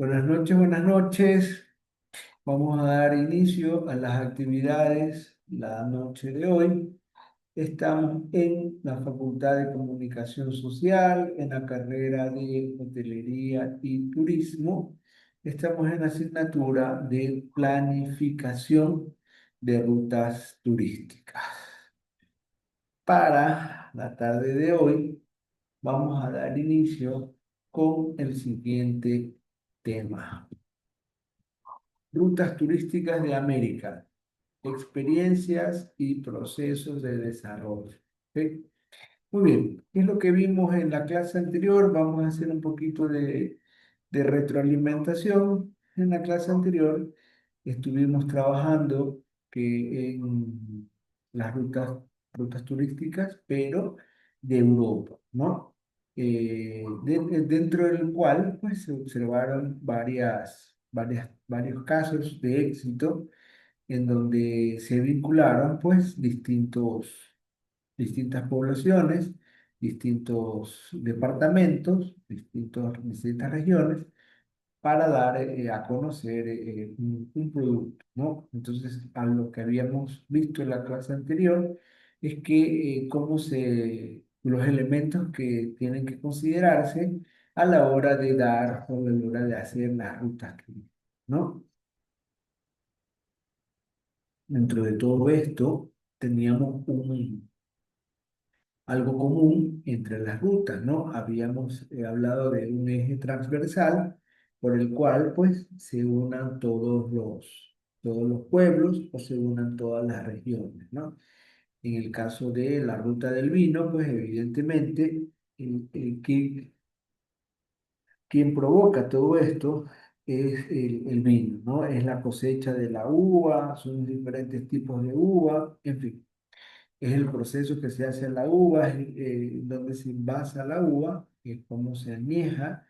Buenas noches, buenas noches. Vamos a dar inicio a las actividades la noche de hoy. Estamos en la Facultad de Comunicación Social, en la carrera de Hotelería y Turismo. Estamos en la asignatura de Planificación de Rutas Turísticas. Para la tarde de hoy vamos a dar inicio con el siguiente tema. Rutas turísticas de América, experiencias y procesos de desarrollo. ¿Ok? Muy bien, ¿qué es lo que vimos en la clase anterior? Vamos a hacer un poquito de retroalimentación. En la clase anterior estuvimos trabajando en las rutas turísticas, pero de Europa, ¿no? Dentro del cual pues, se observaron varios casos de éxito en donde se vincularon pues distintas poblaciones, distintos departamentos, distintas regiones para dar a conocer un producto, ¿no? Entonces, a lo que habíamos visto en la clase anterior es que los elementos que tienen que considerarse a la hora de dar o a la hora de hacer las rutas, ¿no? Dentro de todo esto, teníamos algo común entre las rutas, ¿no? Habíamos hablado de un eje transversal por el cual, pues, se unan todos los pueblos o se unan todas las regiones, ¿no? En el caso de la ruta del vino, pues, evidentemente, quien provoca todo esto es el vino, ¿no? Es la cosecha de la uva, son diferentes tipos de uva, en fin. Es el proceso que se hace en la uva, es donde se envasa la uva, es cómo se añeja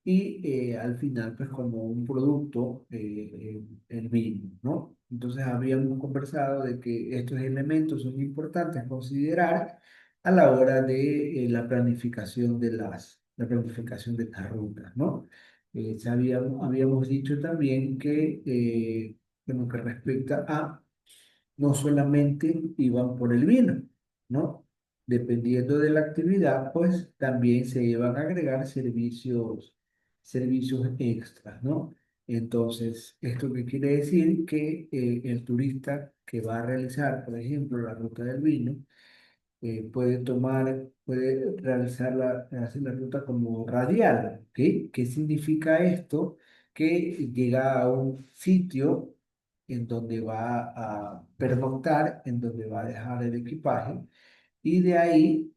y al final, pues como un producto, el vino, ¿no? Entonces habíamos conversado de que estos elementos son importantes a considerar a la hora de la planificación de estas rutas, ¿no? Habíamos dicho también que, en lo que respecta a no solamente iban por el vino, ¿no? Dependiendo de la actividad, pues también se iban a agregar servicios extras, ¿no? Entonces, ¿esto qué quiere decir? Que el turista que va a realizar, por ejemplo, la ruta del vino, puede hacer la ruta como radial, ¿ok? ¿Qué significa esto? Que llega a un sitio en donde va a pernoctar, en donde va a dejar el equipaje, y de ahí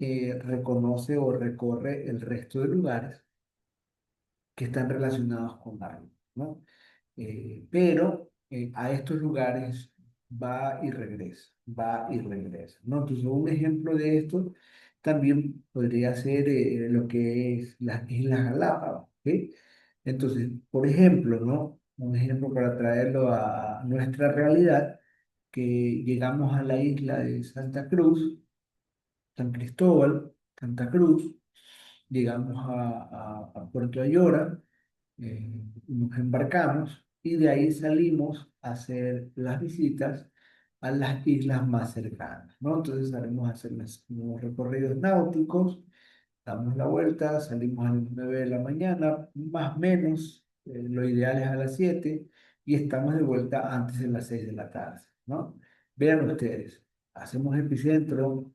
reconoce o recorre el resto de lugares que están relacionados con la ruta, ¿no? Pero a estos lugares va y regresa, va y regresa, ¿no? Entonces, un ejemplo de esto también podría ser lo que es las Islas Galápagos, ¿ok? Entonces, por ejemplo, ¿no? Un ejemplo para traerlo a nuestra realidad, que llegamos a la isla de Santa Cruz, San Cristóbal, Santa Cruz, llegamos a Puerto Ayora, nos embarcamos y de ahí salimos a hacer las visitas a las islas más cercanas, ¿no? Entonces haremos hacer unos recorridos náuticos, damos la vuelta, salimos a las 9 de la mañana, más o menos, lo ideal es a las 7 y estamos de vuelta antes de las 6 de la tarde, ¿no? Vean ustedes, hacemos epicentro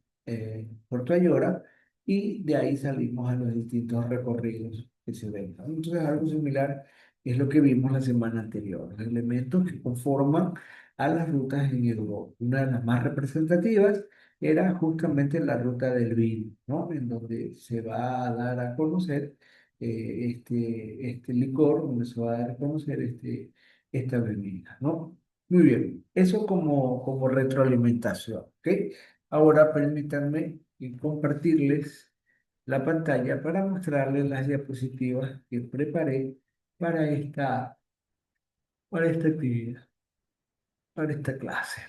Puerto Ayora y de ahí salimos a los distintos recorridos que se ven, ¿no? Entonces algo similar es lo que vimos la semana anterior, los elementos que conforman a las rutas en Europa. Una de las más representativas era justamente la ruta del vino, ¿no? En donde se va a dar a conocer este licor, donde se va a dar a conocer esta bebida, ¿no? Muy bien, eso como retroalimentación, ¿ok? Ahora permítanme compartirles la pantalla para mostrarles las diapositivas que preparé para para esta actividad, para esta clase.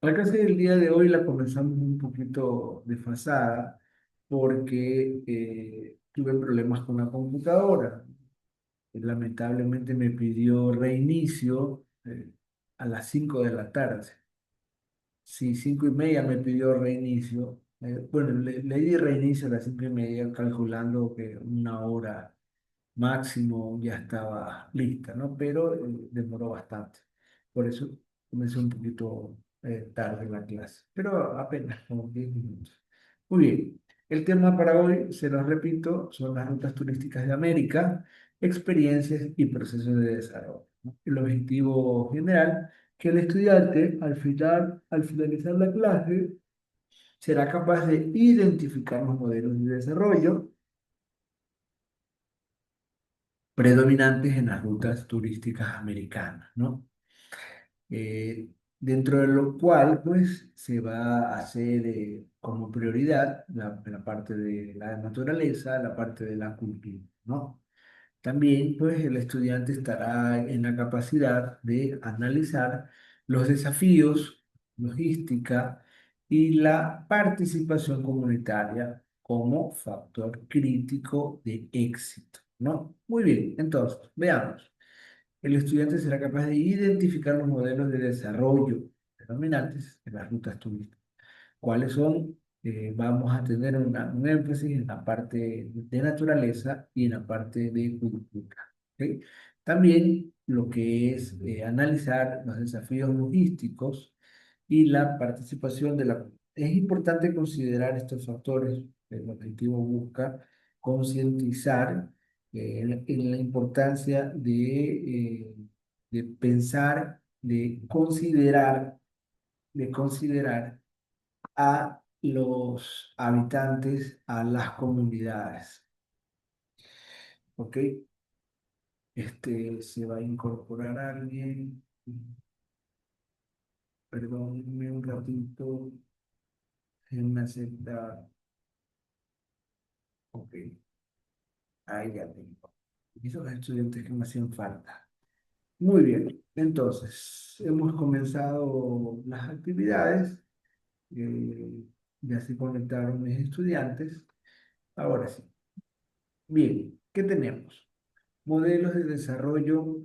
La clase del día de hoy la comenzamos un poquito desfasada porque tuve problemas con la computadora. Lamentablemente me pidió reinicio a las 5 de la tarde. Sí, 5:30 me pidió reinicio. Bueno, le di reinicio a las 5:30, calculando que una hora máximo ya estaba lista, ¿no? Pero demoró bastante. Por eso comencé un poquito tarde la clase, pero apenas como 10 minutos. Muy bien, el tema para hoy, se los repito, son las rutas turísticas de América, experiencias y procesos de desarrollo, ¿no? El objetivo general, que el estudiante al finalizar la clase será capaz de identificar los modelos de desarrollo predominantes en las rutas turísticas americanas, ¿no? Dentro de lo cual, pues, se va a hacer como prioridad la parte de la naturaleza, la parte de la cultura, ¿no? También, pues, el estudiante estará en la capacidad de analizar los desafíos, logística y la participación comunitaria como factor crítico de éxito, ¿no? Muy bien, entonces, veamos. El estudiante será capaz de identificar los modelos de desarrollo predominantes en las rutas turísticas. ¿Cuáles son? Vamos a tener un énfasis en la parte de naturaleza y en la parte de cultura. ¿Ok? También lo que es analizar los desafíos logísticos y la participación de la... Es importante considerar estos factores. El objetivo busca concientizar en la importancia de pensar, de considerar a los habitantes, a las comunidades. ¿Ok? Se va a incorporar alguien. Perdónenme un ratito. En aceptar. Ok, ahí ya tengo. Y esos estudiantes que me hacían falta. Muy bien, entonces hemos comenzado las actividades. Ya se conectaron mis estudiantes. Ahora sí. Bien, ¿qué tenemos? Modelos de desarrollo,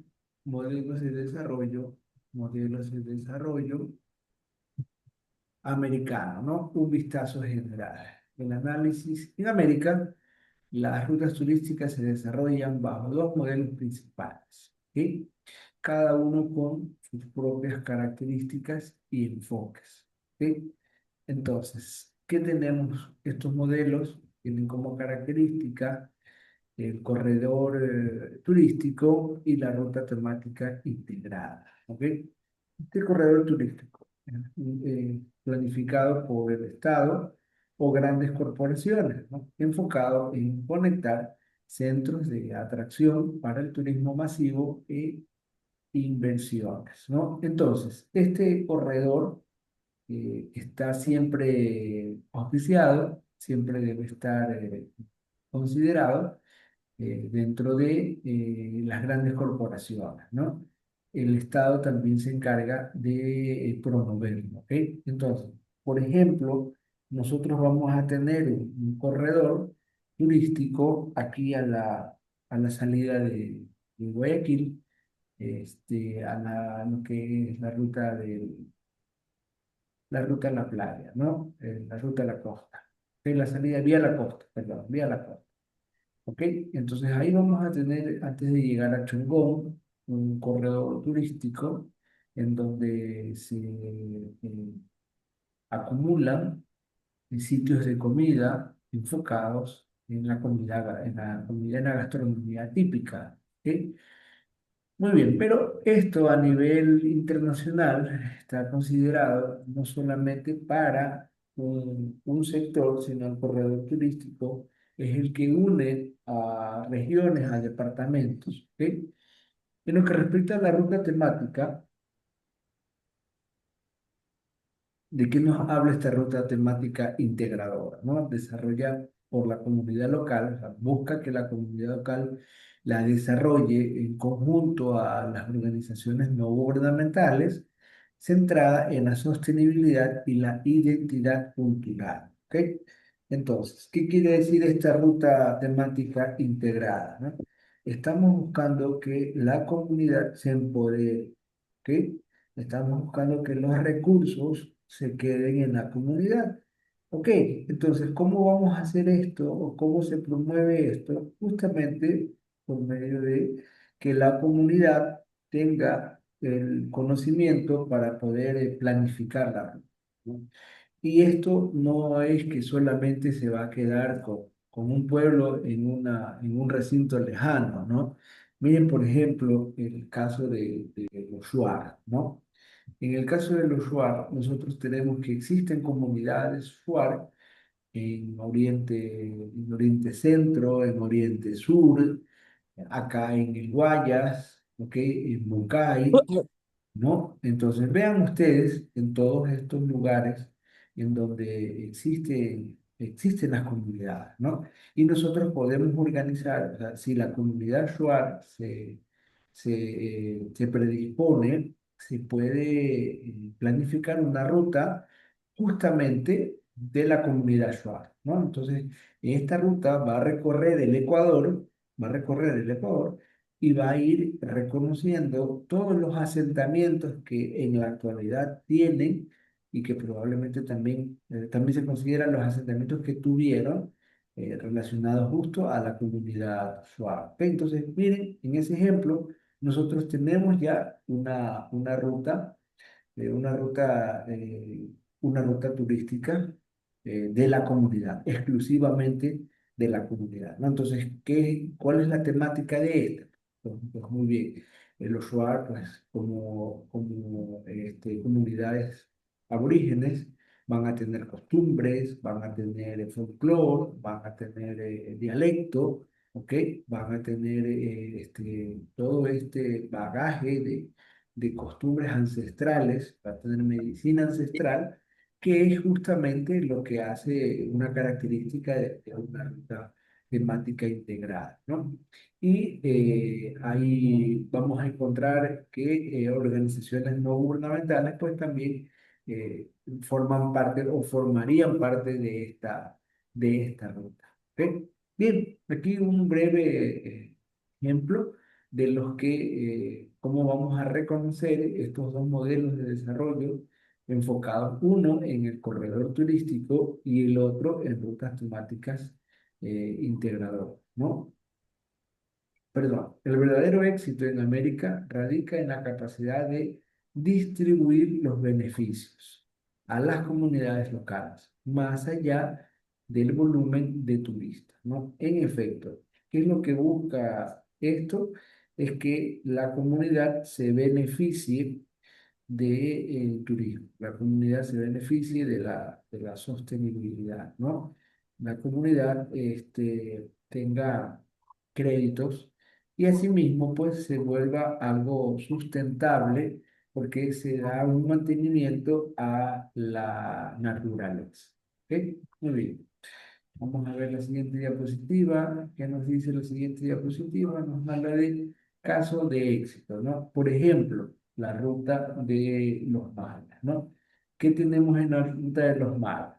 modelos de desarrollo, modelos de desarrollo americano, ¿no? Un vistazo general. El análisis en América, las rutas turísticas se desarrollan bajo dos modelos principales, ¿sí? Cada uno con sus propias características y enfoques, ¿sí? Entonces, ¿qué tenemos? Estos modelos tienen como característica el corredor turístico y la ruta temática integrada. ¿Ok? Este corredor turístico, planificado por el Estado o grandes corporaciones, ¿no? Enfocado en conectar centros de atracción para el turismo masivo e inversiones, ¿no? Entonces, este corredor está siempre auspiciado, siempre debe estar considerado dentro de las grandes corporaciones, ¿no? El Estado también se encarga de promoverlo, ¿ok? Entonces, por ejemplo, nosotros vamos a tener un corredor turístico aquí a la salida de Guayaquil, lo que es la ruta a la playa, ¿no? La ruta a la costa. La salida vía la costa, perdón, vía la costa. ¿Ok? Entonces ahí vamos a tener, antes de llegar a Chongón, un corredor turístico en donde se acumulan sitios de comida enfocados en la gastronomía típica. ¿Ok? Muy bien, pero esto a nivel internacional está considerado no solamente para un sector, sino el corredor turístico es el que une a regiones, a departamentos. ¿Ok? En lo que respecta a la ruta temática, ¿de qué nos habla esta ruta temática integradora? ¿No? Desarrolla por la comunidad local, o sea, busca que la comunidad local la desarrolle en conjunto a las organizaciones no gubernamentales, centrada en la sostenibilidad y la identidad cultural. ¿Ok? Entonces, ¿qué quiere decir esta ruta temática integrada? ¿No? estamos buscando que la comunidad se empodere, ¿ok? Estamos buscando que los recursos se queden en la comunidad. Ok, entonces, ¿cómo vamos a hacer esto o cómo se promueve esto? Justamente por medio de que la comunidad tenga el conocimiento para poder planificarla, ¿no? Y esto no es que solamente se va a quedar con un pueblo en un recinto lejano, ¿no? Miren, por ejemplo, el caso de los Shuar, ¿no? En el caso de los Shuar, nosotros tenemos que existen comunidades Shuar en Oriente Centro, en Oriente Sur, acá en el Guayas, ¿ok? En Bucay, ¿no? Entonces vean ustedes en todos estos lugares en donde existen las comunidades, ¿no? Y nosotros podemos organizar, o sea, si la comunidad Shuar se predispone, se puede planificar una ruta justamente de la comunidad Shuar, ¿no? Entonces, esta ruta va a recorrer el Ecuador y va a ir reconociendo todos los asentamientos que en la actualidad tienen y que probablemente también se consideran los asentamientos que tuvieron relacionados justo a la comunidad Shuar. ¿Ok? Entonces, miren, en ese ejemplo, nosotros tenemos ya una ruta, una ruta turística de la comunidad, exclusivamente de la comunidad, ¿no? Entonces, ¿cuál es la temática de esta? Pues muy bien, los Shuar, pues como comunidades aborígenes, van a tener costumbres, van a tener folclore, van a tener dialecto, ¿ok? Van a tener todo este bagaje de costumbres ancestrales, va a tener medicina ancestral, que es justamente lo que hace una característica de una ruta temática integrada, ¿no? Y ahí vamos a encontrar que organizaciones no gubernamentales pues también forman parte o formarían parte de esta ruta. ¿Ok? Bien, aquí un breve ejemplo de los cómo vamos a reconocer estos dos modelos de desarrollo enfocados, uno en el corredor turístico y el otro en rutas temáticas integradoras, ¿no? Perdón, el verdadero éxito en América radica en la capacidad de distribuir los beneficios a las comunidades locales, más allá del volumen de turistas, ¿no? En efecto, ¿qué es lo que busca esto? Es que la comunidad se beneficie del turismo, la comunidad se beneficie de la sostenibilidad, ¿no? La comunidad tenga créditos y asimismo pues se vuelva algo sustentable porque se da un mantenimiento a la naturaleza. ¿Ok? Muy bien. Vamos a ver la siguiente diapositiva. ¿Qué nos dice la siguiente diapositiva? Nos habla de casos de éxito, ¿no? Por ejemplo, la ruta de los mayas, ¿no? ¿Qué tenemos en la ruta de los mayas?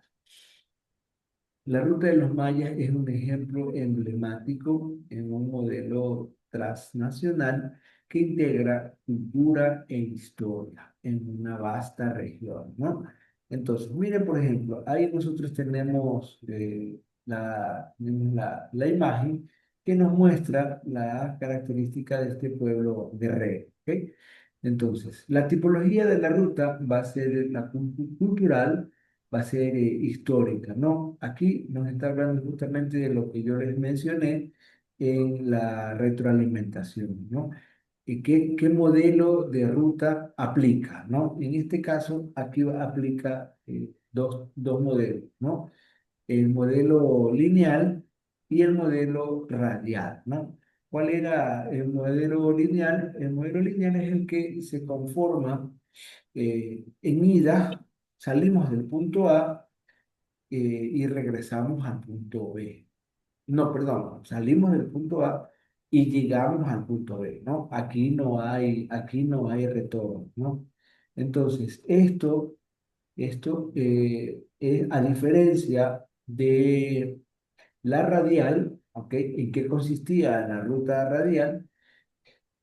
La ruta de los mayas es un ejemplo emblemático en un modelo transnacional que integra cultura e historia en una vasta región, ¿no? Entonces, miren, por ejemplo, ahí nosotros tenemos la imagen que nos muestra la característica de este pueblo guerrero, ¿ok? Entonces, la tipología de la ruta va a ser la cultural, va a ser histórica, ¿no? Aquí nos está hablando justamente de lo que yo les mencioné en la retroalimentación, ¿no? ¿Y qué modelo de ruta aplica, ¿no? En este caso, aquí aplica dos modelos, ¿no? El modelo lineal y el modelo radial, ¿no? ¿Cuál era el modelo lineal? El modelo lineal es el que se conforma en ida, salimos del punto A y regresamos al punto B. No, perdón, salimos del punto A y llegamos al punto B, ¿no? Aquí no hay retorno, ¿no? Entonces, esto es a diferencia de la radial. ¿Ok? ¿En qué consistía la ruta radial?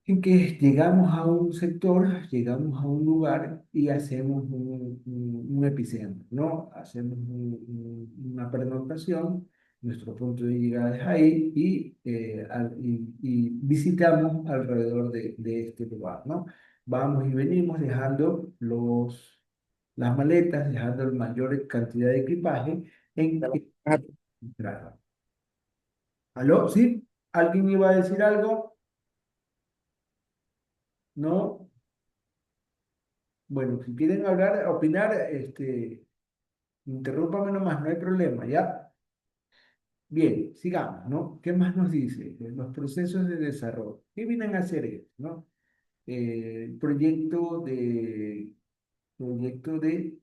En que llegamos a un sector, llegamos a un lugar y hacemos un epicentro, ¿no? Hacemos una pernoctación, nuestro punto de llegada es ahí y visitamos alrededor de este lugar, ¿no? Vamos y venimos dejando las maletas, dejando la mayor cantidad de equipaje en Claro. entrada. ¿Aló? ¿Sí? ¿Alguien iba a decir algo? ¿No? Bueno, si quieren hablar, opinar, interrúpame nomás, no hay problema, ¿ya? Bien, sigamos, ¿no? ¿Qué más nos dice? Los procesos de desarrollo. ¿Qué vienen a hacer esto, no? Proyecto de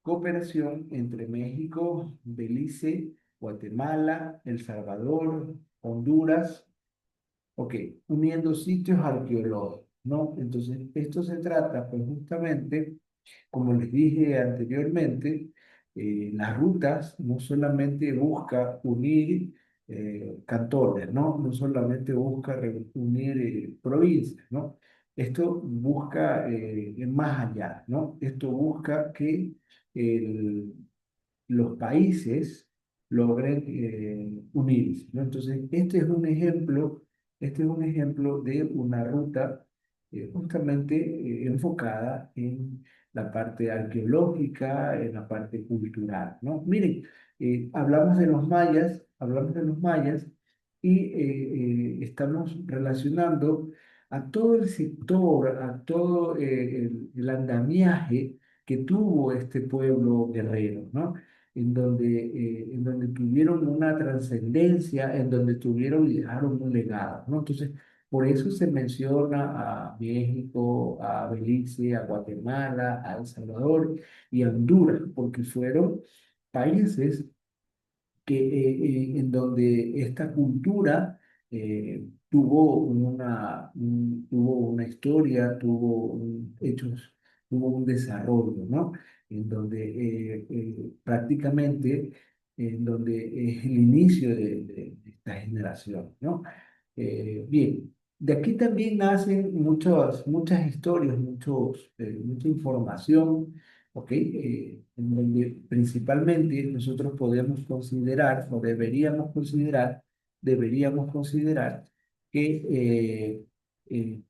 cooperación entre México, Belice, Guatemala, El Salvador, Honduras, ok, uniendo sitios arqueológicos, ¿no? Entonces, esto se trata, pues justamente como les dije anteriormente, las rutas no solamente busca unir cantones, ¿no? No solamente busca unir provincias, ¿no? Esto busca ir más allá, ¿no? Esto busca que el, los países logren unirse, ¿no? Entonces, este es un ejemplo de una ruta justamente enfocada en la parte arqueológica, en la parte cultural, ¿no? Miren, hablamos de los mayas y estamos relacionando a todo el sector, a todo el andamiaje que tuvo este pueblo guerrero, ¿no? En donde tuvieron una trascendencia, en donde tuvieron y dejaron un legado, ¿no? Entonces, por eso se menciona a México, a Belice, a Guatemala, a El Salvador y a Honduras, porque fueron países en donde esta cultura tuvo una historia, tuvo un desarrollo, ¿no? En donde prácticamente, en donde es el inicio de esta generación, ¿no? Bien, de aquí también nacen muchas historias, mucha información, ¿ok? En donde principalmente nosotros podemos considerar o deberíamos considerar que eh,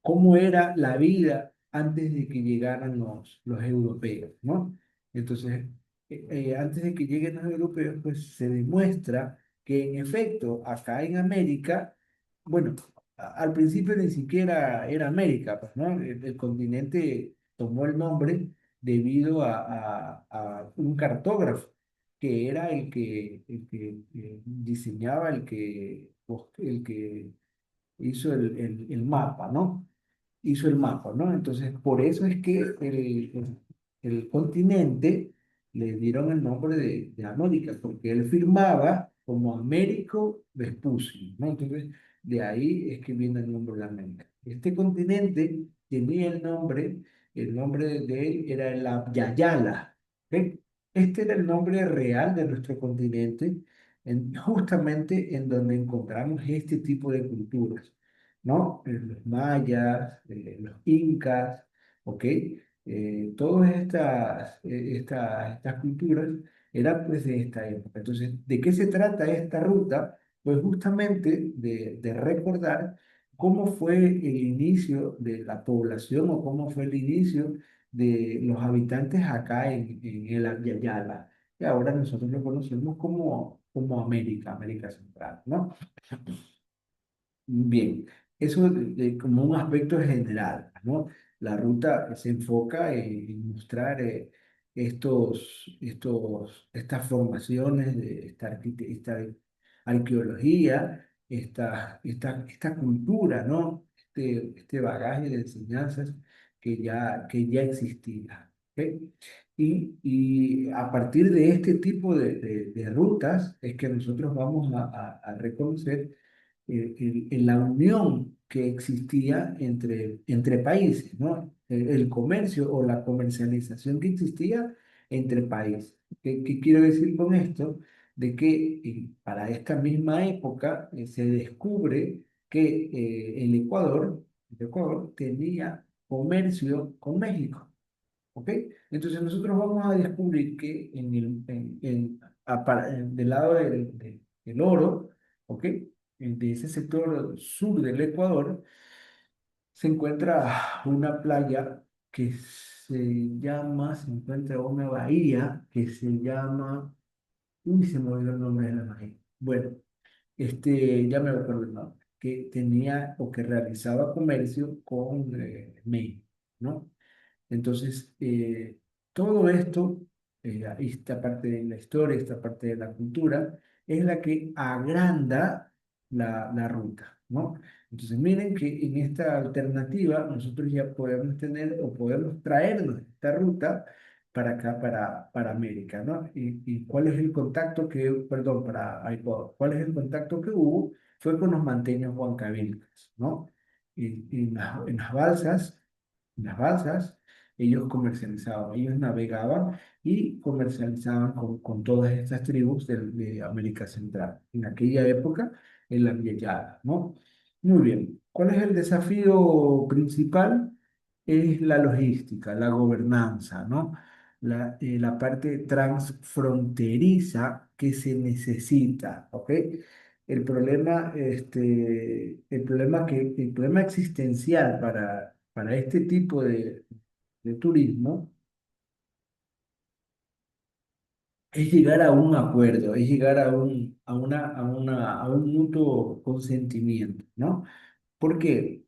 cómo era la vida antes de que llegaran los europeos, ¿no? Entonces, antes de que lleguen los europeos, pues se demuestra que en efecto acá en América, bueno, al principio ni siquiera era América, pues, ¿no? El continente tomó el nombre debido a un cartógrafo que era el que diseñaba, el que hizo el mapa, ¿no? Hizo el mapa, ¿no? Entonces, por eso es que el continente le dieron el nombre de América, porque él firmaba como Américo Vespucio, ¿no? Entonces, de ahí es que viene el nombre de América. Este continente tenía el nombre de él era el Abyayala, ¿ok? Este era el nombre real de nuestro continente, justamente en donde encontramos este tipo de culturas. ¿No? Los mayas, los incas, ¿ok? Todas estas culturas eran pues de esta época. Entonces, ¿de qué se trata esta ruta? Pues justamente de recordar cómo fue el inicio de la población o cómo fue el inicio de los habitantes acá en el Abyayala, que ahora nosotros lo conocemos como América Central, ¿no? Bien, eso como un aspecto general, ¿no? La ruta se enfoca en mostrar estas formaciones, esta arqueología, esta cultura, ¿no? Este bagaje de enseñanzas que ya existía. ¿Ok? Y a partir de este tipo de rutas es que nosotros vamos a reconocer en la unión que existía entre países, ¿no? El comercio o la comercialización que existía entre países. ¿Qué quiero decir con esto? de que para esta misma época se descubre que el Ecuador tenía comercio con México. ¿Ok? Entonces nosotros vamos a descubrir que del lado del oro, ¿ok? De ese sector sur del Ecuador, se encuentra una playa que se encuentra una bahía que se llama, uy, se me olvidó el nombre de la bahía. Bueno, ya me recuerdo el nombre, que tenía o que realizaba comercio con México, ¿no? Entonces, todo esto, esta parte de la historia, esta parte de la cultura, es la que agranda la ruta, ¿no? Entonces, miren que en esta alternativa nosotros ya podemos tener o podemos traernos esta ruta para acá, para América, ¿no? Y cuál es el contacto que, perdón, para Ecuador, cuál es el contacto que hubo? Fue con los manteños huancavilcas, ¿no? Y en las balsas, ellos comercializaban, ellos navegaban y comercializaban con todas estas tribus de América Central. En aquella época, en la Vía Yala, ¿no? Muy bien. ¿Cuál es el desafío principal? Es la logística, la gobernanza, ¿no? La parte transfronteriza que se necesita, ¿ok? El problema existencial para este tipo de turismo es llegar a un acuerdo, es llegar a un mutuo consentimiento, ¿no? ¿Por qué?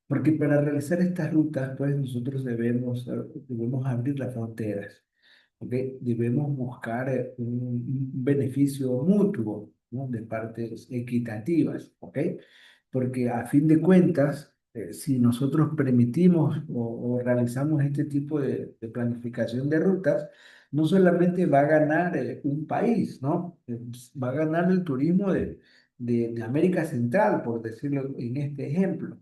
Porque para realizar estas rutas, pues nosotros debemos abrir las fronteras, ¿ok? Debemos buscar un beneficio mutuo, ¿no? De partes equitativas, ¿ok? Porque a fin de cuentas, si nosotros permitimos o realizamos este tipo de planificación de rutas, no solamente va a ganar un país, ¿no? Va a ganar el turismo de América Central, por decirlo en este ejemplo.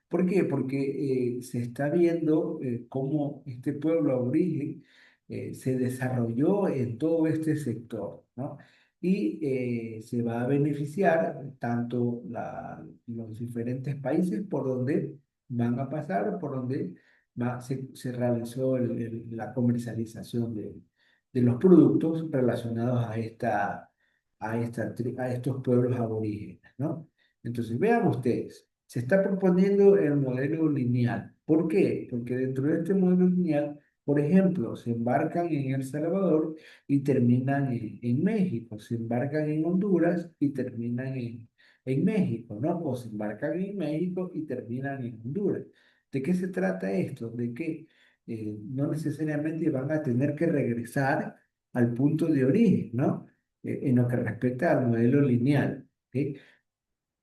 ¿Por qué? Porque se está viendo cómo este pueblo aborigen se desarrolló en todo este sector, ¿no? Y se va a beneficiar tanto los diferentes países por donde van a pasar, por donde se realizó la comercialización de los productos relacionados a estos pueblos aborígenes, ¿no? Entonces, vean ustedes, se está proponiendo el modelo lineal. ¿Por qué? Porque dentro de este modelo lineal, por ejemplo, se embarcan en El Salvador y terminan en México, se embarcan en Honduras y terminan en México, ¿no? O se embarcan en México y terminan en Honduras. ¿De qué se trata esto? De que no necesariamente van a tener que regresar al punto de origen, ¿no? En lo que respecta al modelo lineal. ¿Ok?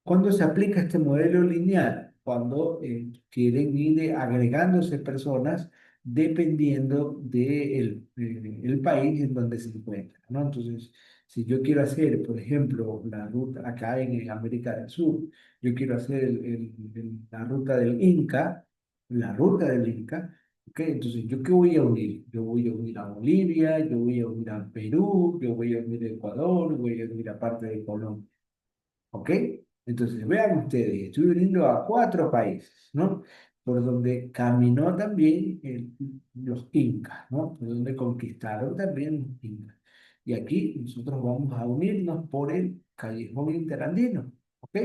¿Cuándo se aplica este modelo lineal? Cuando quieren ir agregándose personas dependiendo del país en donde se encuentran, ¿no? Entonces, si yo quiero hacer, por ejemplo, la ruta acá en América del Sur, yo quiero hacer la ruta del Inca, la ruta del Inca, ¿ok? Entonces, ¿yo qué voy a unir? Yo voy a unir a Bolivia, yo voy a unir a Perú, yo voy a unir a Ecuador, voy a unir a parte de Colombia. ¿Ok? Entonces, vean ustedes, estoy uniendo a cuatro países, ¿no? Por donde caminó también los incas, ¿no? Por donde conquistaron también los incas. Y aquí nosotros vamos a unirnos por el callejón interandino, ¿ok?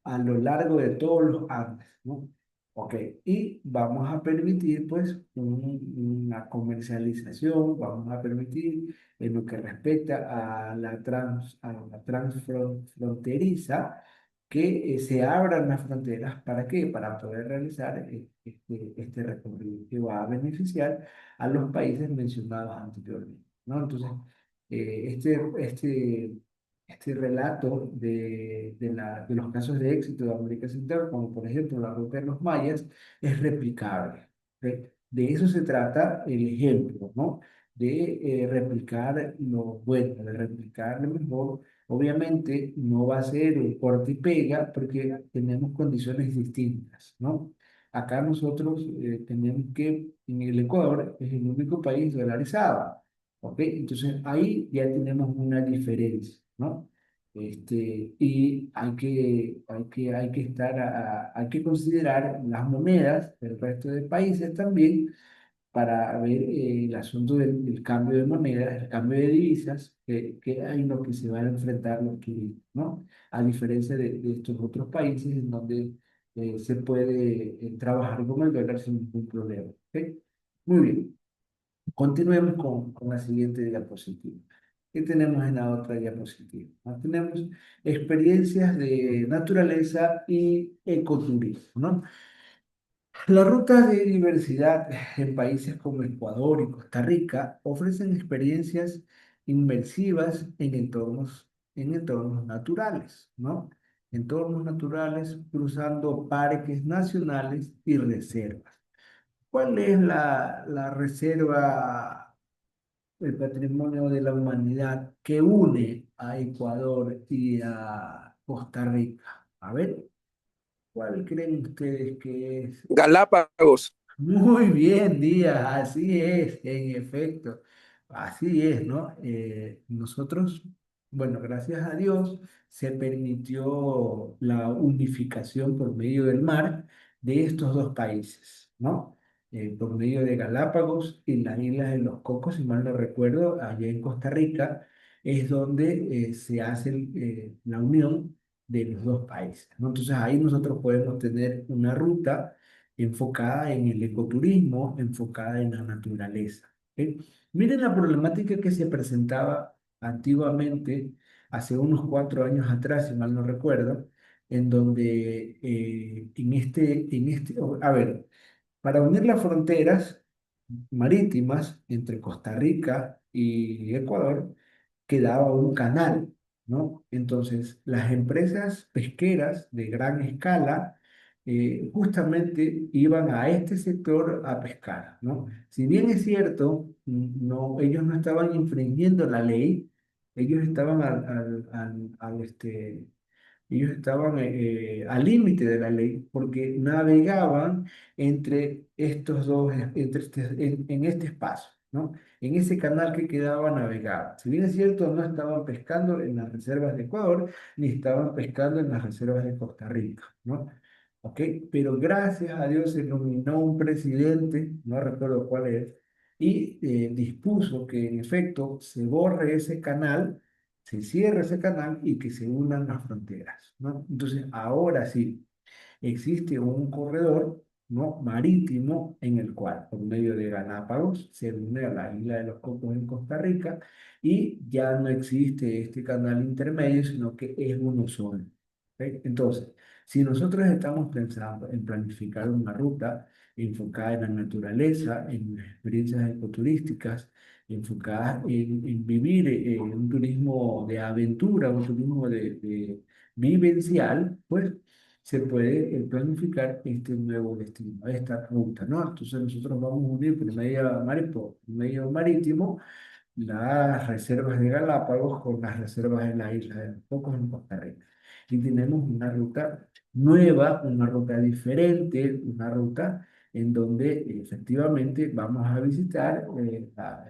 A lo largo de todos los Andes, ¿no? Ok, y vamos a permitir pues una comercialización, vamos a permitir en lo que respecta a la transfronteriza que se abran las fronteras. ¿Para qué? Para poder realizar este recorrido que va a beneficiar a los países mencionados anteriormente, ¿no? Entonces, este relato de los casos de éxito de América Central, como por ejemplo la ruta de los mayas, es replicable. ¿Ok? De eso se trata el ejemplo, ¿no? De replicar lo bueno, de replicar lo mejor. Obviamente no va a ser el corte y pega porque tenemos condiciones distintas, ¿no? Acá nosotros tenemos que, en el Ecuador es el único país dolarizado. ¿Ok? Entonces ahí ya tenemos una diferencia, ¿no? Y hay que estar hay que considerar las monedas del resto de países también para ver el asunto del cambio de monedas, el cambio de divisas, que hay en lo que se van a enfrentar los turistas, ¿no? A diferencia de estos otros países en donde se puede trabajar con el dólar sin ningún problema. ¿Ok? Muy bien. Continuemos con la siguiente diapositiva. ¿Qué tenemos en la otra diapositiva? Tenemos experiencias de naturaleza y ecoturismo, ¿no? Las rutas de diversidad en países como Ecuador y Costa Rica ofrecen experiencias inmersivas en entornos naturales, ¿no? Entornos naturales cruzando parques nacionales y reservas. ¿Cuál es la reserva, el patrimonio de la humanidad que une a Ecuador y a Costa Rica? A ver, ¿cuál creen ustedes que es? Galápagos. Muy bien, Díaz, así es, en efecto, así es, ¿no? Nosotros, bueno, gracias a Dios, se permitió la unificación por medio del mar de estos dos países, ¿no? Por medio de Galápagos y las Islas de los Cocos, si mal no recuerdo, allá en Costa Rica, es donde se hace la unión de los dos países, ¿no? Entonces ahí nosotros podemos tener una ruta enfocada en el ecoturismo, enfocada en la naturaleza. ¿Ok? Miren la problemática que se presentaba antiguamente, hace unos 4 años atrás, si mal no recuerdo, en donde a ver, para unir las fronteras marítimas entre Costa Rica y Ecuador, quedaba un canal, ¿no? Entonces, las empresas pesqueras de gran escala justamente iban a este sector a pescar, ¿no? Si bien es cierto, no, ellos no estaban infringiendo la ley, ellos estaban ellos estaban al límite de la ley porque navegaban entre estos dos, en este espacio, ¿no? En ese canal que quedaba navegaban. Si bien es cierto, no estaban pescando en las reservas de Ecuador, ni estaban pescando en las reservas de Costa Rica, ¿no? ¿Ok? Pero gracias a Dios se nominó un presidente, no recuerdo cuál es, y dispuso que en efecto se borre ese canal, se cierre ese canal y que se unan las fronteras, ¿no? Entonces, ahora sí, existe un corredor, ¿no? marítimo en el cual, por medio de Galápagos, se une a la isla de los Cocos en Costa Rica y ya no existe este canal intermedio, sino que es uno solo. ¿Ok? Entonces, si nosotros estamos pensando en planificar una ruta enfocada en la naturaleza, en experiencias ecoturísticas, enfocadas en vivir un turismo de aventura, un turismo de vivencial, pues se puede planificar este nuevo destino, esta ruta, ¿no? Entonces nosotros vamos a unir por medio marítimo las reservas de Galápagos con las reservas de la isla de los Cocos en Costa Rica. Y tenemos una ruta nueva, una ruta diferente, una ruta en donde efectivamente vamos a visitar la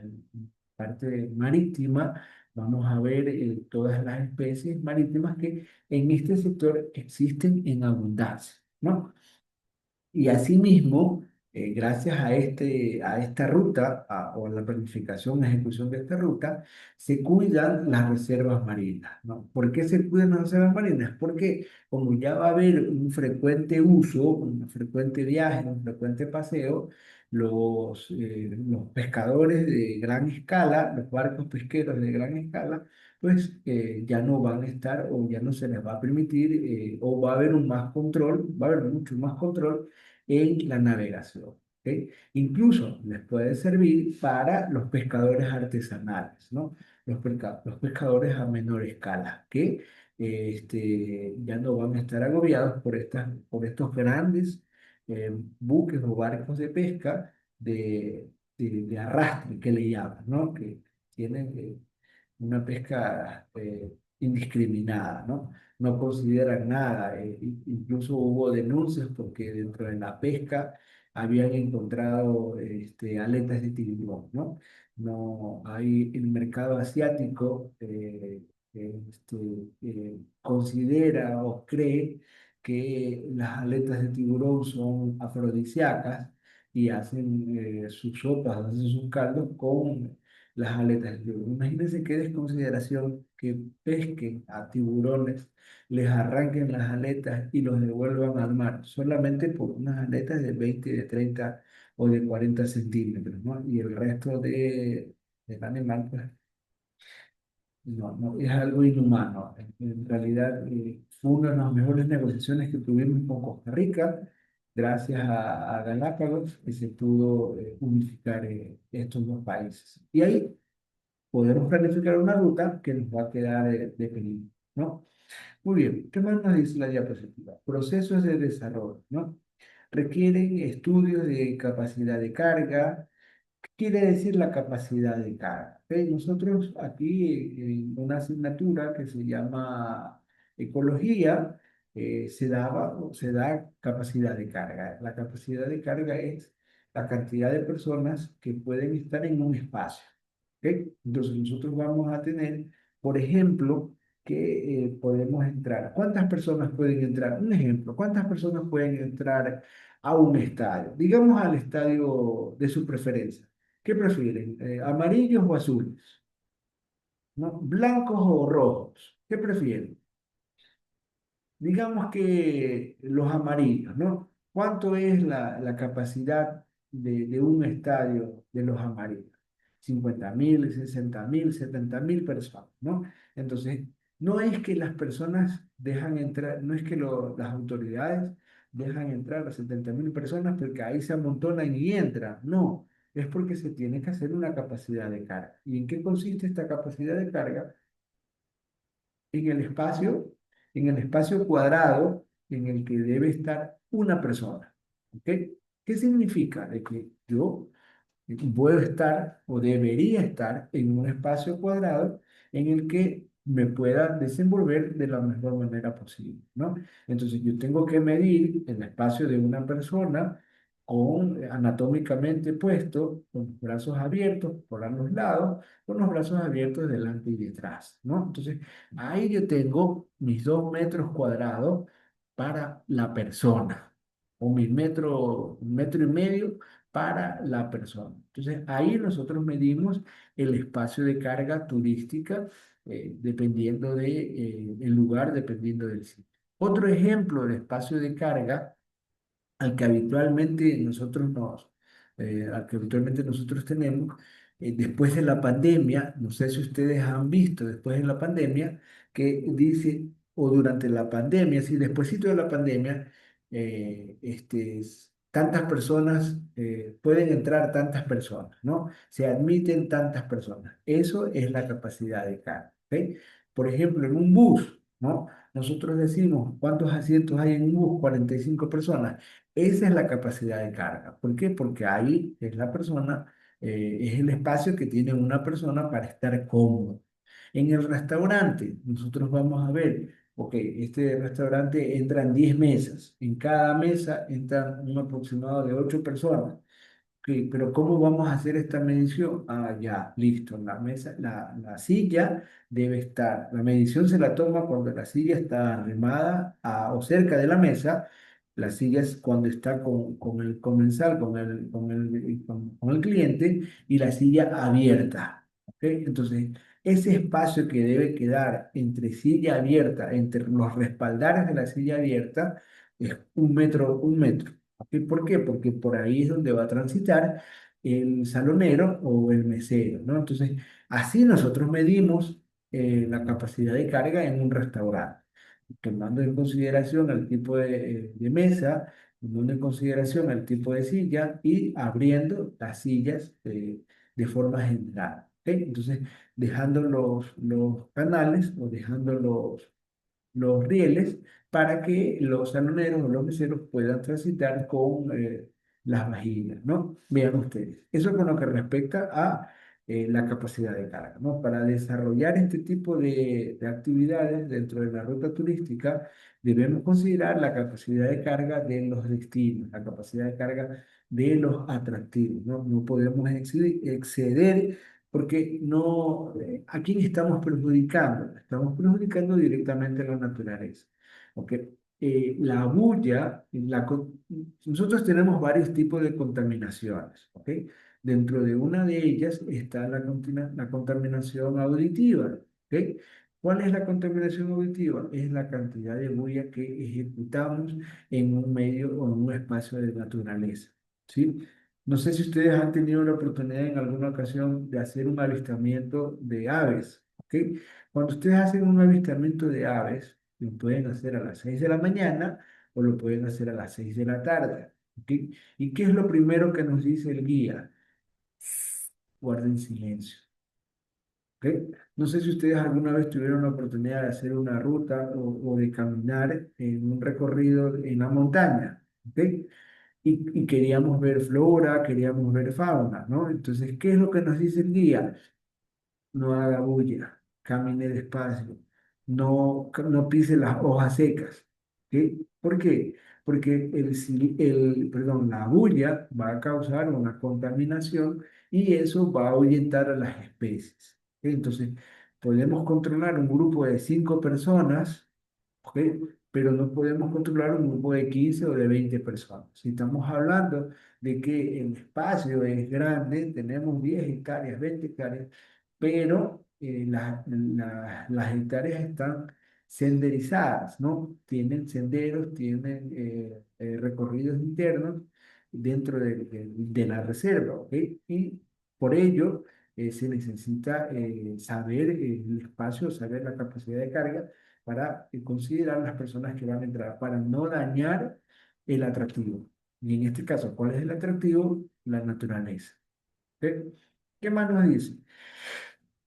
parte marítima, vamos a ver todas las especies marítimas que en este sector existen en abundancia, ¿no? Y asimismo, gracias a esta ruta, o a la planificación, ejecución de esta ruta, se cuidan las reservas marinas, ¿no? ¿Por qué se cuidan las reservas marinas? Porque como ya va a haber un frecuente uso, un frecuente viaje, un frecuente paseo, los pescadores de gran escala, los barcos pesqueros de gran escala, pues ya no van a estar o ya no se les va a permitir o va a haber un más control, va a haber mucho más control en la navegación. ¿Ok? Incluso les puede servir para los pescadores artesanales, ¿no? Los pescadores a menor escala, que ya no van a estar agobiados por estos grandes buques o barcos de pesca de arrastre, que le llaman, ¿no? Que tienen una pesca indiscriminada, ¿no? No consideran nada. Incluso hubo denuncias porque dentro de la pesca habían encontrado aletas de tiburón, ¿no? No, hay el mercado asiático este, considera o cree que las aletas de tiburón son afrodisíacas y hacen sus sopas, hacen sus caldos con las aletas de tiburón. Imagínense qué desconsideración que pesquen a tiburones, les arranquen las aletas y los devuelvan al mar, solamente por unas aletas de 20, de 30 o de 40 centímetros, ¿no? Y el resto del animal, pues, no, no, es algo inhumano. En realidad, fue una de las mejores negociaciones que tuvimos con Costa Rica, gracias a Galápagos, que se pudo unificar estos dos países. Y ahí podemos planificar una ruta que nos va a quedar de peligro, ¿no? Muy bien, ¿qué más nos dice la diapositiva? Procesos de desarrollo, ¿no? Requieren estudios de capacidad de carga. ¿Qué quiere decir la capacidad de carga? ¿Ok? Nosotros aquí en una asignatura que se llama ecología, se da capacidad de carga. La capacidad de carga es la cantidad de personas que pueden estar en un espacio. ¿Ok? Entonces nosotros vamos a tener, por ejemplo, que podemos entrar. ¿Cuántas personas pueden entrar? Un ejemplo, ¿cuántas personas pueden entrar a un estadio? Digamos al estadio de su preferencia. ¿Qué prefieren? ¿Amarillos o azules? ¿No? ¿Blancos o rojos? ¿Qué prefieren? Digamos que los amarillos, ¿no? ¿Cuánto es la capacidad de un estadio de los amarillos? 50.000, 60.000, 70.000 personas, ¿no? Entonces, no es que las personas dejan entrar, no es que las autoridades dejan entrar a 70.000 personas porque ahí se amontonan y entran, no, es porque se tiene que hacer una capacidad de carga. ¿Y en qué consiste esta capacidad de carga? en el espacio, en el espacio cuadrado en el que debe estar una persona. ¿Ok? ¿Qué significa? De que yo puedo estar o debería estar en un espacio cuadrado en el que me pueda desenvolver de la mejor manera posible, ¿no? Entonces yo tengo que medir el espacio de una persona con anatómicamente puesto, con los brazos abiertos por ambos lados, con los brazos abiertos delante y detrás, ¿no? Entonces ahí yo tengo mis 2 metros cuadrados para la persona, o mis un metro y medio para la persona. Entonces, ahí nosotros medimos el espacio de carga turística dependiendo el lugar, dependiendo del sitio. Otro ejemplo de espacio de carga al que habitualmente al que habitualmente nosotros tenemos, después de la pandemia, no sé si ustedes han visto después de la pandemia, que dice, o durante la pandemia, sí, despuésito de la pandemia, tantas personas, pueden entrar tantas personas, ¿no? Se admiten tantas personas. Eso es la capacidad de carga, ¿ok? Por ejemplo, en un bus, ¿no? Nosotros decimos, ¿cuántos asientos hay en un bus? 45 personas. Esa es la capacidad de carga. ¿Por qué? Porque ahí es la persona, es el espacio que tiene una persona para estar cómodo. En el restaurante, nosotros vamos a ver, ok, este restaurante entran 10 mesas. En cada mesa entran un aproximado de 8 personas. Ok, pero ¿cómo vamos a hacer esta medición? Ah, ya, listo. La mesa, la silla debe estar. La medición se la toma cuando la silla está arrimada o cerca de la mesa. La silla es cuando está con el comensal, con el cliente, y la silla abierta. ¿Ok? Entonces, ese espacio que debe quedar entre silla abierta, entre los respaldares de la silla abierta, es 1 metro, 1 metro. ¿Ok? ¿Por qué? Porque por ahí es donde va a transitar el salonero o el mesero, ¿no? Entonces, así nosotros medimos la capacidad de carga en un restaurante, tomando en consideración el tipo de mesa, tomando en consideración el tipo de silla y abriendo las sillas de forma general. ¿Ok? Entonces, dejando los canales o dejando los rieles para que los saloneros o los meseros puedan transitar con las vajillas, ¿no? Vean ustedes. Eso con lo que respecta a la capacidad de carga, ¿no? Para desarrollar este tipo de actividades dentro de la ruta turística, debemos considerar la capacidad de carga de los destinos, la capacidad de carga de los atractivos, ¿no? No podemos exceder porque no, ¿a quién estamos perjudicando? Estamos perjudicando directamente a la naturaleza. ¿Ok? La bulla, nosotros tenemos varios tipos de contaminaciones. ¿Ok? Dentro de una de ellas está la contaminación auditiva. ¿Ok? ¿Cuál es la contaminación auditiva? Es la cantidad de bulla que ejecutamos en un medio o en un espacio de naturaleza. ¿Sí? No sé si ustedes han tenido la oportunidad en alguna ocasión de hacer un avistamiento de aves. ¿Ok? Cuando ustedes hacen un avistamiento de aves, lo pueden hacer a las 6 de la mañana o lo pueden hacer a las 6 de la tarde. ¿Ok? ¿Y qué es lo primero que nos dice el guía? Guarden silencio. ¿Ok? No sé si ustedes alguna vez tuvieron la oportunidad de hacer una ruta o de caminar en un recorrido en la montaña. ¿Ok? Y queríamos ver flora, queríamos ver fauna, ¿no? Entonces, ¿qué es lo que nos dice el guía? No haga bulla, camine despacio, no pise las hojas secas. ¿Sí? ¿Por qué? Porque perdón, la bulla va a causar una contaminación y eso va a ahuyentar a las especies. ¿Sí? Entonces, podemos controlar un grupo de 5 personas, ¿ok? Pero no podemos controlar un grupo de 15 o de 20 personas. Si estamos hablando de que el espacio es grande, tenemos 10 hectáreas, 20 hectáreas, pero las hectáreas están senderizadas, ¿no? Tienen senderos, tienen recorridos internos dentro de la reserva, ¿ok? Y por ello se necesita saber el espacio, saber la capacidad de carga para considerar las personas que van a entrar, para no dañar el atractivo. Y en este caso, ¿cuál es el atractivo? La naturaleza. ¿Ok? ¿Qué más nos dice?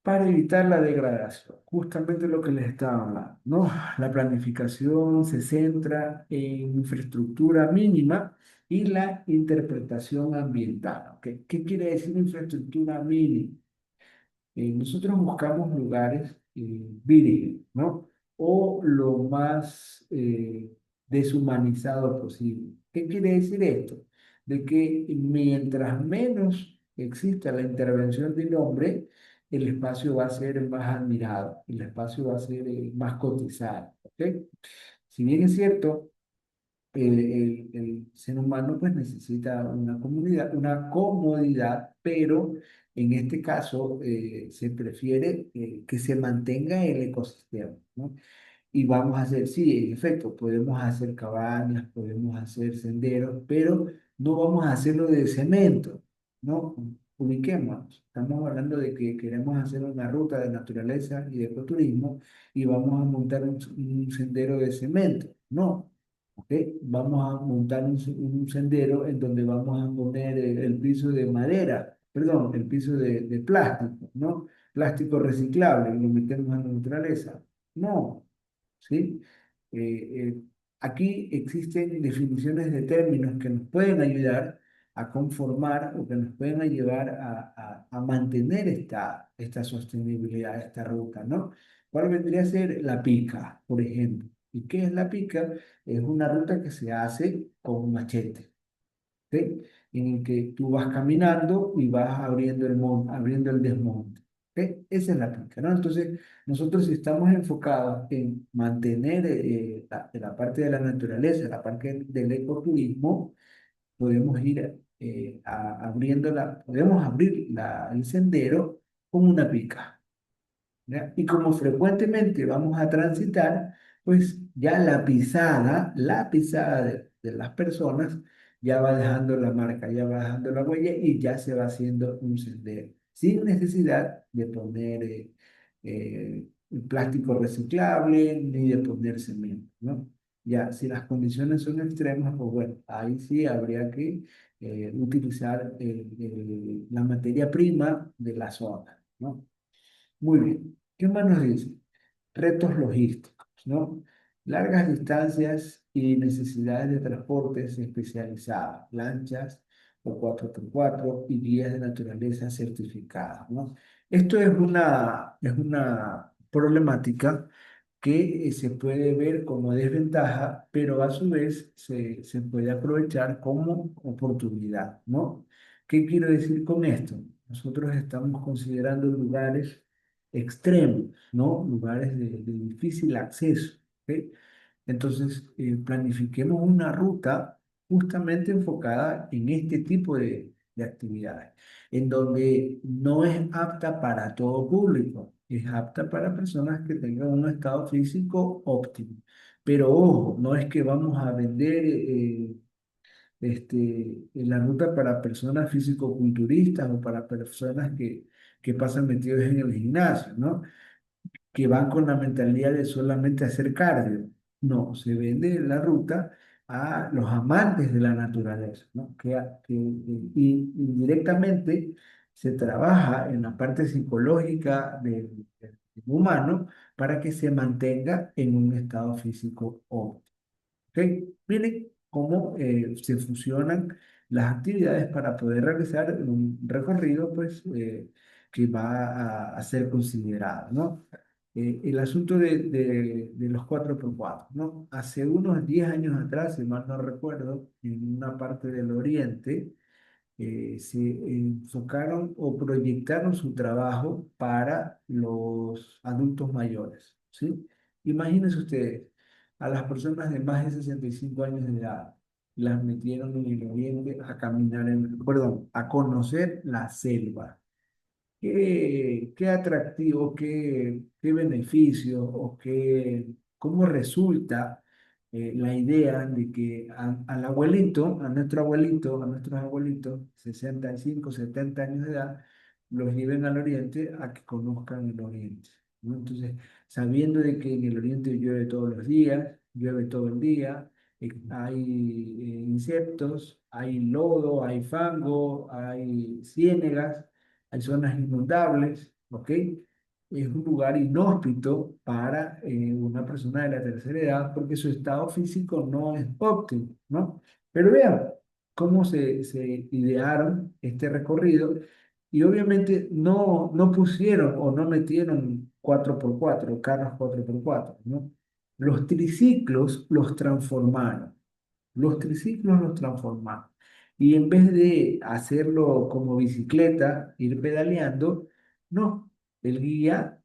Para evitar la degradación, justamente lo que les estaba hablando, ¿no? La planificación se centra en infraestructura mínima y la interpretación ambiental. ¿Ok? ¿Qué quiere decir infraestructura mínima? Nosotros buscamos lugares vírgenes, ¿no? O lo más deshumanizado posible. ¿Qué quiere decir esto? De que mientras menos exista la intervención del hombre, el espacio va a ser más admirado, el espacio va a ser más cotizado, ¿ok? Si bien es cierto, el ser humano pues necesita una comunidad, una comodidad, pero en este caso se prefiere que se mantenga el ecosistema, ¿no? Y vamos a hacer, sí, en efecto, podemos hacer cabañas, podemos hacer senderos, pero no vamos a hacerlo de cemento, ¿no? Ubiquémonos. Estamos hablando de que queremos hacer una ruta de naturaleza y de ecoturismo y vamos a montar un sendero de cemento. No, ¿ok? Vamos a montar un sendero en donde vamos a poner el piso de madera, perdón, el piso de plástico, ¿no? Plástico reciclable y lo metemos a la naturaleza. No. ¿Sí? Aquí existen definiciones de términos que nos pueden ayudar a conformar o que nos pueden ayudar a mantener esta sostenibilidad, esta ruta, ¿no? ¿Cuál vendría a ser la pica, por ejemplo? ¿Y qué es la pica? Es una ruta que se hace con un machete. ¿Sí? En el que tú vas caminando y vas abriendo el desmonte. ¿Ok? Esa es la técnica, ¿no? Entonces, nosotros si estamos enfocados en mantener la parte de la naturaleza, la parte del ecoturismo, podemos ir podemos abrir el sendero con una pica. ¿Ya? Y como frecuentemente vamos a transitar, pues ya la pisada de las personas ya va dejando la marca, ya va dejando la huella y ya se va haciendo un sendero, sin necesidad de poner plástico reciclable ni de poner cemento, ¿no? Ya, si las condiciones son extremas, pues bueno, ahí sí habría que utilizar la materia prima de la zona, ¿no? Muy bien. ¿Qué más nos dice? Retos logísticos, ¿no? Largas distancias y necesidades de transportes especializados, lanchas o 4x4 y guías de naturaleza certificadas, ¿no? Esto es una problemática que se puede ver como desventaja, pero a su vez se puede aprovechar como oportunidad, ¿no? ¿Qué quiero decir con esto? Nosotros estamos considerando lugares extremos, ¿no? Lugares de difícil acceso, ¿ok? Entonces, planifiquemos una ruta justamente enfocada en este tipo de actividades, en donde no es apta para todo público, es apta para personas que tengan un estado físico óptimo. Pero ojo, no es que vamos a vender la ruta para personas físico-culturistas o para personas que pasan metidos en el gimnasio, ¿no? Que van con la mentalidad de solamente hacer cardio. No, se vende la ruta a los amantes de la naturaleza, ¿no? Y indirectamente se trabaja en la parte psicológica del humano para que se mantenga en un estado físico óptimo. ¿Ok? Miren cómo se fusionan las actividades para poder realizar un recorrido pues, que va a ser considerado, ¿no? El asunto de los 4x4, ¿no? Hace unos 10 años atrás, si mal no recuerdo, en una parte del Oriente, se enfocaron o proyectaron su trabajo para los adultos mayores, ¿sí? Imagínense ustedes, a las personas de más de 65 años de edad, las metieron en el oriente a caminar, perdón, a conocer la selva. ¿Qué atractivo, qué beneficio o cómo resulta la idea de que al abuelito, a nuestro abuelito, a nuestros abuelitos, 65 70 años de edad, los lleven al oriente a que conozcan el oriente, ¿no? Entonces, sabiendo de que en el oriente llueve todos los días, llueve todo el día, hay insectos, hay lodo, hay fango, hay ciénegas, hay zonas inundables, ¿ok? Es un lugar inhóspito para una persona de la tercera edad porque su estado físico no es óptimo, ¿no? Pero vean cómo se idearon este recorrido y obviamente no pusieron o no metieron 4x4 carros 4x4, ¿no? Los triciclos los transformaron. Los triciclos los transformamos. Y en vez de hacerlo como bicicleta, ir pedaleando, no, el guía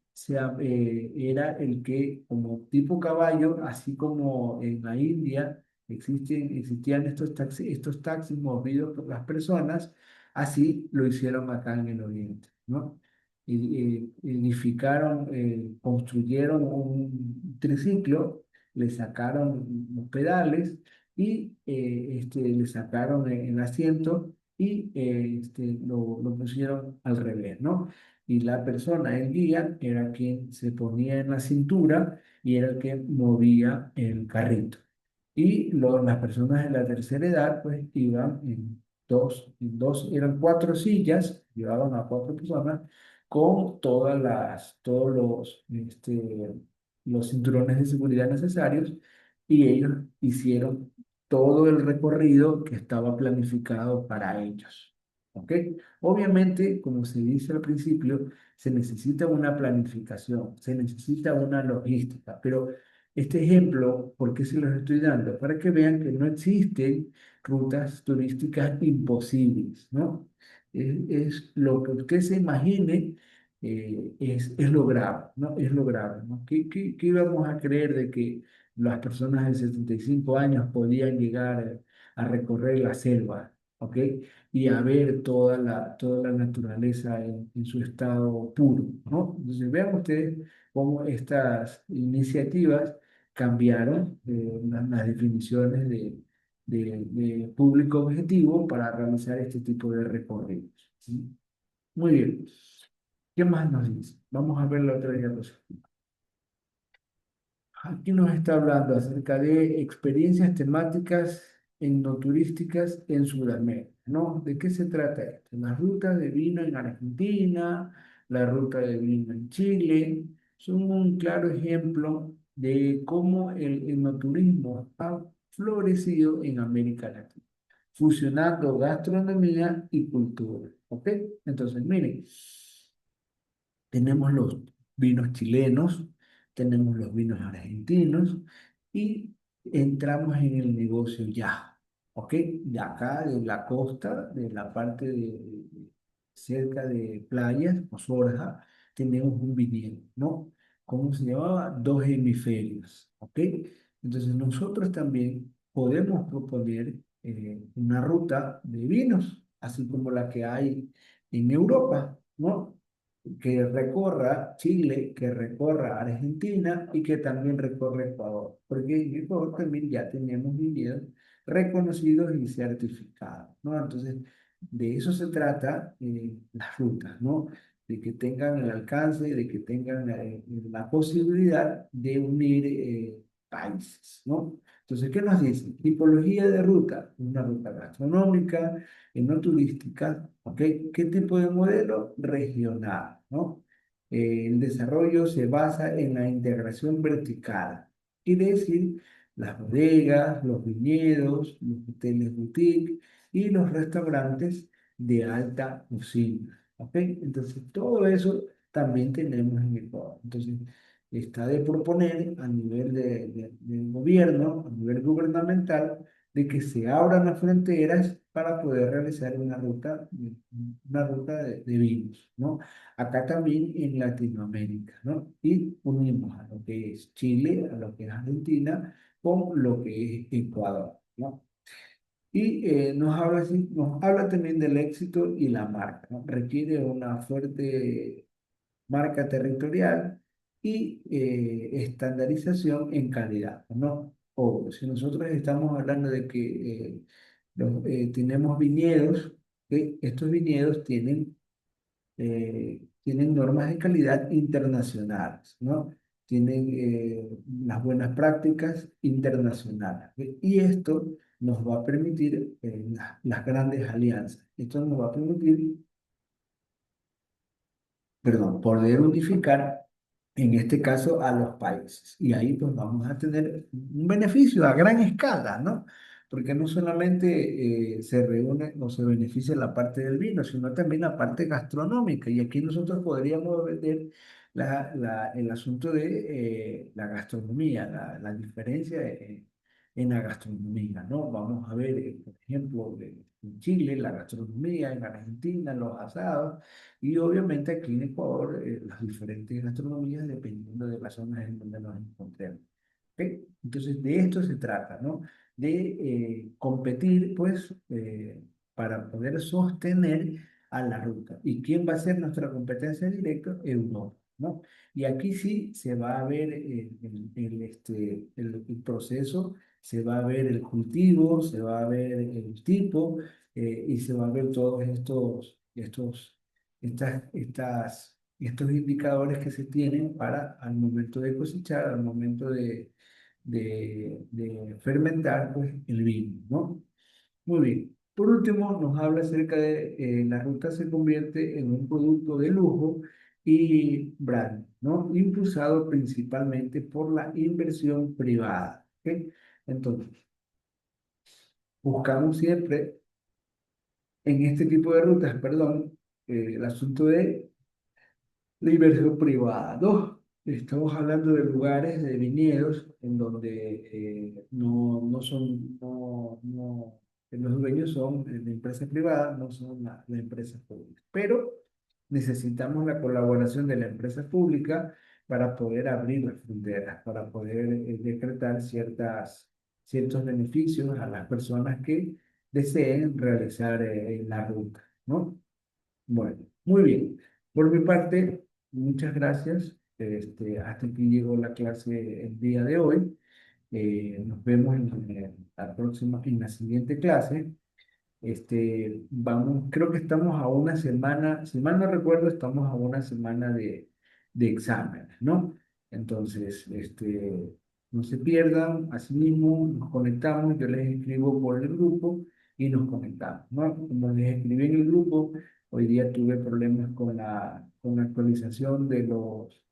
era el que, como tipo caballo, así como en la India existían estos taxis movidos por las personas, así lo hicieron acá en el Oriente, ¿no? Edificaron, construyeron un triciclo, le sacaron los pedales y le sacaron el asiento y lo pusieron al revés, ¿no? Y la persona, el guía, era quien se ponía en la cintura y era el que movía el carrito. Y las personas de la tercera edad, pues, iban eran 4 sillas, llevaban a 4 personas, con todos los cinturones de seguridad necesarios, y ellos hicieron todo el recorrido que estaba planificado para ellos. ¿Ok? Obviamente, como se dice al principio, se necesita una planificación, se necesita una logística, pero este ejemplo, ¿por qué se los estoy dando? Para que vean que no existen rutas turísticas imposibles, ¿no? Es lo que usted se imagine, es lograble, ¿no? Es lograble, ¿no? ¿Qué íbamos a creer de que las personas de 75 años podían llegar a recorrer la selva, ¿ok? Y a ver toda la naturaleza en su estado puro, ¿no? Entonces, vean ustedes cómo estas iniciativas cambiaron las definiciones de público objetivo para realizar este tipo de recorridos. ¿Sí? Muy bien. ¿Qué más nos dice? Vamos a ver la otra diapositiva. Aquí nos está hablando acerca de experiencias temáticas etnoturísticas en Sudamérica, ¿no? ¿De qué se trata esto? Las rutas de vino en Argentina, la ruta de vino en Chile, son un claro ejemplo de cómo el etnoturismo ha florecido en América Latina. fusionando gastronomía y cultura. ¿Ok? Entonces, miren, tenemos los vinos chilenos, tenemos los vinos argentinos y entramos en el negocio ya, ¿ok? De acá, de la costa, de la parte cerca de playas, Osorja, tenemos un viñedo, ¿no? ¿Cómo se llamaba? Dos hemisferios, ¿ok? Entonces nosotros también podemos proponer una ruta de vinos, así como la que hay en Europa, ¿no? Que recorra Chile, que recorra Argentina y que también recorra Ecuador, porque en Ecuador también ya tenemos viñedos reconocidos y certificados, ¿no? Entonces, de eso se trata las rutas, ¿no? De que tengan el alcance, de que tengan la posibilidad de unir países, ¿no? Entonces, ¿qué nos dice? Tipología de ruta, una ruta gastronómica, no turística, ¿ok? ¿Qué tipo de modelo? Regional, ¿no? El desarrollo se basa en la integración vertical, quiere decir las bodegas, los viñedos, los hoteles boutique y los restaurantes de alta cocina, ¿ok? Entonces, todo eso también tenemos en Ecuador. Entonces, está de proponer a nivel del gobierno, a nivel gubernamental, de que se abran las fronteras para poder realizar una ruta de vinos, ¿no? Acá también en Latinoamérica, ¿no? Y unimos a lo que es Chile, a lo que es Argentina, con lo que es Ecuador, ¿no? Y nos habla también del éxito y la marca, ¿no? Requiere una fuerte marca territorial y estandarización en calidad, ¿no? O si nosotros estamos hablando de que tenemos viñedos, que estos viñedos tienen normas de calidad internacionales, ¿no? Tienen las buenas prácticas internacionales. ¿Ve? Y esto nos va a permitir las grandes alianzas. Esto nos va a permitir, perdón, poder unificar, en este caso, a los países. Y ahí pues vamos a tener un beneficio a gran escala, ¿no? Porque no solamente se reúne o se beneficia la parte del vino, sino también la parte gastronómica. Y aquí nosotros podríamos vender el asunto de la gastronomía, la diferencia en la gastronomía, ¿no? Vamos a ver, por ejemplo, en Chile, la gastronomía, en Argentina, los asados. Y obviamente aquí en Ecuador, las diferentes gastronomías dependiendo de las zonas en donde nos encontremos. ¿Ok? Entonces, de esto se trata, ¿no? De competir, pues, para poder sostener a la ruta. ¿Y quién va a ser nuestra competencia directa? Europa, ¿no? Y aquí sí se va a ver el proceso, se va a ver el cultivo, se va a ver el tipo y se va a ver todos estos indicadores que se tienen para al momento de cosechar, al momento de fermentar, pues, el vino, ¿no? Muy bien. Por último, nos habla acerca de la ruta se convierte en un producto de lujo y brand, ¿no? Impulsado principalmente por la inversión privada, ¿ok? Entonces, buscamos siempre en este tipo de rutas, perdón, el asunto de la inversión privada, ¿no? Estamos hablando de lugares, de viñedos, en donde los dueños son de empresas privadas, no son la empresa pública. Pero necesitamos la colaboración de la empresa pública para poder abrir las fronteras, para poder decretar ciertos beneficios a las personas que deseen realizar la ruta, ¿no? Bueno, muy bien. Por mi parte, muchas gracias. Hasta aquí llegó la clase el día de hoy. Nos vemos en la siguiente clase. Creo que estamos a una semana, si mal no recuerdo, estamos a una semana de exámenes, ¿no? Entonces, no se pierdan, así mismo nos conectamos, yo les escribo por el grupo y nos conectamos, ¿no? Como les escribí en el grupo, hoy día tuve problemas con la actualización de los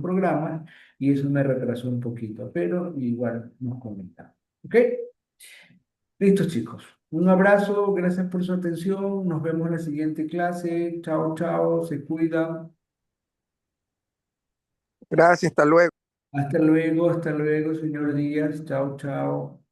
programas y eso me retrasó un poquito, pero igual nos conectamos, ¿ok? Listo, chicos. Un abrazo, gracias por su atención. Nos vemos en la siguiente clase. Chao, chao, se cuidan. Gracias, hasta luego. Hasta luego, señor Díaz. Chao, chao.